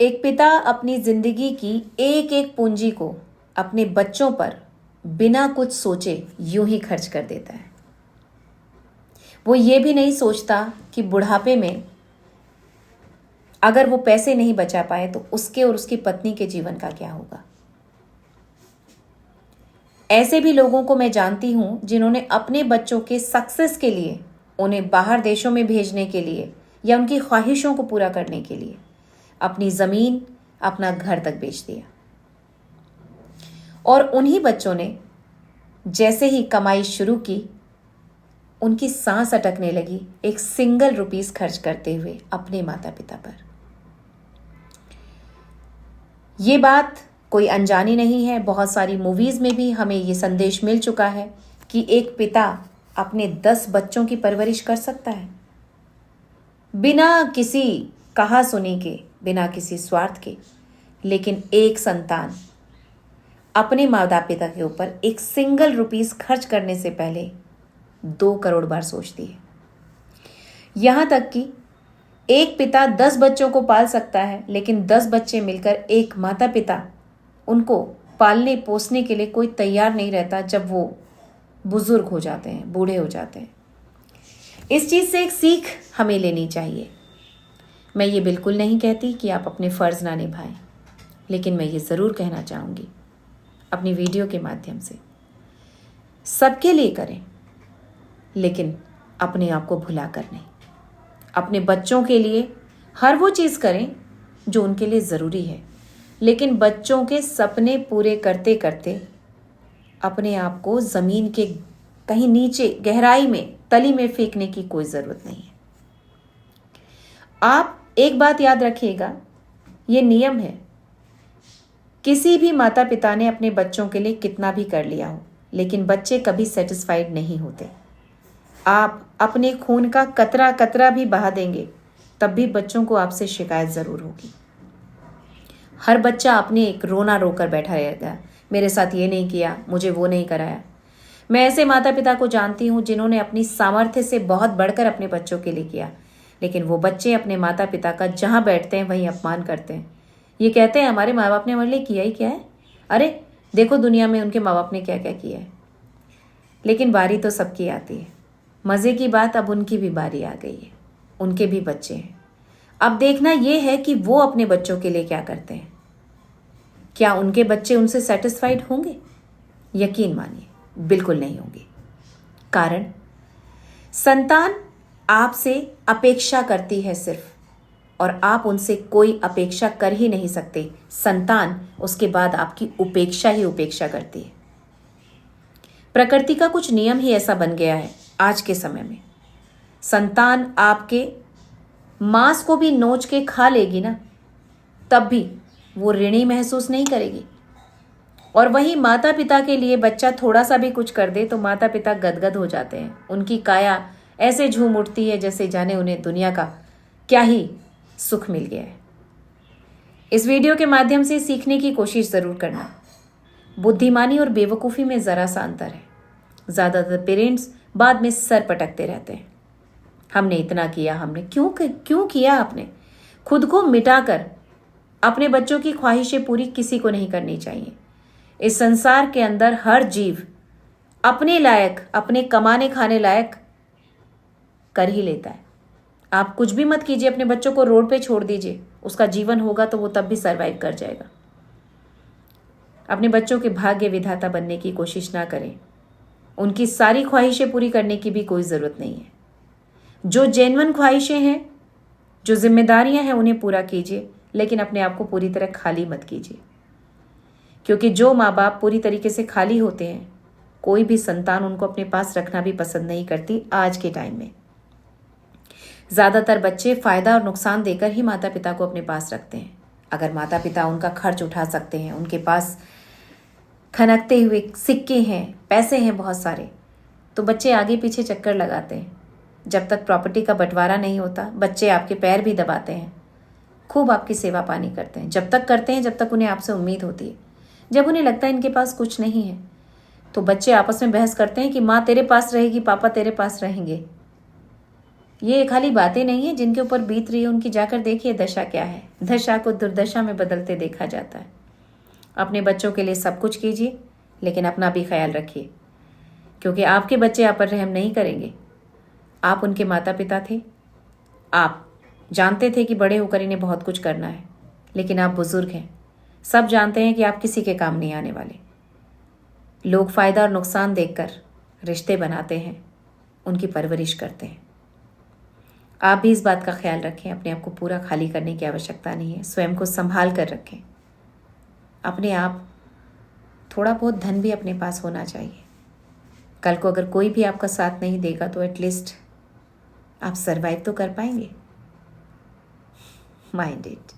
एक पिता अपनी जिंदगी की एक एक पूंजी को अपने बच्चों पर बिना कुछ सोचे यूं ही खर्च कर देता है। वो ये भी नहीं सोचता कि बुढ़ापे में अगर वो पैसे नहीं बचा पाए तो उसके और उसकी पत्नी के जीवन का क्या होगा। ऐसे भी लोगों को मैं जानती हूं जिन्होंने अपने बच्चों के सक्सेस के लिए, उन्हें बाहर देशों में भेजने के लिए या उनकी ख्वाहिशों को पूरा करने के लिए अपनी जमीन, अपना घर तक बेच दिया। और उन्हीं बच्चों ने जैसे ही कमाई शुरू की, उनकी सांस अटकने लगी एक सिंगल रुपीस खर्च करते हुए अपने माता पिता पर। ये बात कोई अनजानी नहीं है। बहुत सारी मूवीज में भी हमें ये संदेश मिल चुका है कि एक पिता अपने 10 बच्चों की परवरिश कर सकता है बिना किसी कहा सुनी के, बिना किसी स्वार्थ के। लेकिन एक संतान अपने माता पिता के ऊपर एक सिंगल रुपीस खर्च करने से पहले 2 करोड़ बार सोचती है। यहां तक कि एक पिता 10 बच्चों को पाल सकता है, लेकिन 10 बच्चे मिलकर एक माता पिता उनको पालने पोसने के लिए कोई तैयार नहीं रहता जब वो बुजुर्ग हो जाते हैं, बूढ़े हो जाते हैं। इस चीज से एक सीख हमें लेनी चाहिए। मैं ये बिल्कुल नहीं कहती कि आप अपने फर्ज ना निभाएं, लेकिन मैं ये जरूर कहना चाहूंगी अपनी वीडियो के माध्यम से, सबके लिए करें, लेकिन अपने आप को भुला कर नहीं। अपने बच्चों के लिए हर वो चीज करें जो उनके लिए जरूरी है, लेकिन बच्चों के सपने पूरे करते करते अपने आप को जमीन के कहीं नीचे गहराई में, तली में फेंकने की कोई जरूरत नहीं है। आप एक बात याद रखिएगा, ये नियम है, किसी भी माता पिता ने अपने बच्चों के लिए कितना भी कर लिया हो, लेकिन बच्चे कभी सेटिस्फाइड नहीं होते। आप अपने खून का कतरा कतरा भी बहा देंगे, तब भी बच्चों को आपसे शिकायत जरूर होगी। हर बच्चा अपने एक रोना रोकर बैठा रहेगा, मेरे साथ ये नहीं किया, मुझे वो नहीं कराया। मैं ऐसे माता पिता को जानती हूँ जिन्होंने अपनी सामर्थ्य से बहुत बढ़कर अपने बच्चों के लिए किया, लेकिन वो बच्चे अपने माता पिता का जहां बैठते हैं वहीं अपमान करते हैं। ये कहते हैं हमारे माँ बाप ने हमारे लिए किया ही क्या है, अरे देखो दुनिया में उनके माँ बाप ने क्या क्या किया है। लेकिन बारी तो सबकी आती है। मज़े की बात, अब उनकी भी बारी आ गई है, उनके भी बच्चे हैं। अब देखना यह है कि वो अपने बच्चों के लिए क्या करते हैं। क्या उनके बच्चे उनसे सेटिस्फाइड होंगे? यकीन मानिए बिल्कुल नहीं होंगे। कारण संतान आपसे अपेक्षा करती है सिर्फ, और आप उनसे कोई अपेक्षा कर ही नहीं सकते। संतान उसके बाद आपकी उपेक्षा ही उपेक्षा करती है। प्रकृति का कुछ नियम ही ऐसा बन गया है आज के समय में। संतान आपके मांस को भी नोच के खा लेगी ना, तब भी वो ऋणी महसूस नहीं करेगी। और वहीं माता पिता के लिए बच्चा थोड़ा सा भी कुछ कर दे तो माता पिता गदगद हो जाते हैं। उनकी काया ऐसे झूम उठती है जैसे जाने उन्हें दुनिया का क्या ही सुख मिल गया है। इस वीडियो के माध्यम से सीखने की कोशिश जरूर करना। बुद्धिमानी और बेवकूफ़ी में ज़रा सा अंतर है। ज़्यादातर पेरेंट्स बाद में सर पटकते रहते हैं, हमने इतना किया, हमने क्यों किया। आपने खुद को मिटाकर अपने बच्चों की ख्वाहिशें पूरी किसी को नहीं करनी चाहिए। इस संसार के अंदर हर जीव अपने लायक, अपने कमाने खाने लायक कर ही लेता है। आप कुछ भी मत कीजिए, अपने बच्चों को रोड पे छोड़ दीजिए, उसका जीवन होगा तो वो तब भी सरवाइव कर जाएगा। अपने बच्चों के भाग्य विधाता बनने की कोशिश ना करें। उनकी सारी ख्वाहिशें पूरी करने की भी कोई ज़रूरत नहीं है। जो जेन्युइन ख्वाहिशें हैं, जो जिम्मेदारियां हैं, उन्हें पूरा कीजिए, लेकिन अपने आप को पूरी तरह खाली मत कीजिए। क्योंकि जो माँ बाप पूरी तरीके से खाली होते हैं, कोई भी संतान उनको अपने पास रखना भी पसंद नहीं करती। आज के टाइम में ज़्यादातर बच्चे फ़ायदा और नुकसान देकर ही माता पिता को अपने पास रखते हैं। अगर माता पिता उनका खर्च उठा सकते हैं, उनके पास खनकते हुए सिक्के हैं, पैसे हैं बहुत सारे, तो बच्चे आगे पीछे चक्कर लगाते हैं। जब तक प्रॉपर्टी का बंटवारा नहीं होता, बच्चे आपके पैर भी दबाते हैं, खूब आपकी सेवा पानी करते हैं। जब तक करते हैं जब तक उन्हें आपसे उम्मीद होती है। जब उन्हें लगता है इनके पास कुछ नहीं है, तो बच्चे आपस में बहस करते हैं कि माँ तेरे पास रहेगी, पापा तेरे पास रहेंगे। ये खाली बातें नहीं है जिनके ऊपर बीत रही है, उनकी जाकर देखिए दशा क्या है। दशा को दुर्दशा में बदलते देखा जाता है। अपने बच्चों के लिए सब कुछ कीजिए, लेकिन अपना भी ख्याल रखिए, क्योंकि आपके बच्चे आप पर रहम नहीं करेंगे। आप उनके माता पिता थे, आप जानते थे कि बड़े होकर इन्हें बहुत कुछ करना है, लेकिन आप बुजुर्ग हैं, सब जानते हैं कि आप किसी के काम नहीं आने वाले। लोग फ़ायदा और नुकसान देखकर रिश्ते बनाते हैं, उनकी परवरिश करते हैं। आप भी इस बात का ख्याल रखें, अपने आप को पूरा खाली करने की आवश्यकता नहीं है, स्वयं को संभाल कर रखें। अपने आप थोड़ा बहुत धन भी अपने पास होना चाहिए। कल को अगर कोई भी आपका साथ नहीं देगा तो एटलीस्ट आप सरवाइव तो कर पाएंगे। Mind it.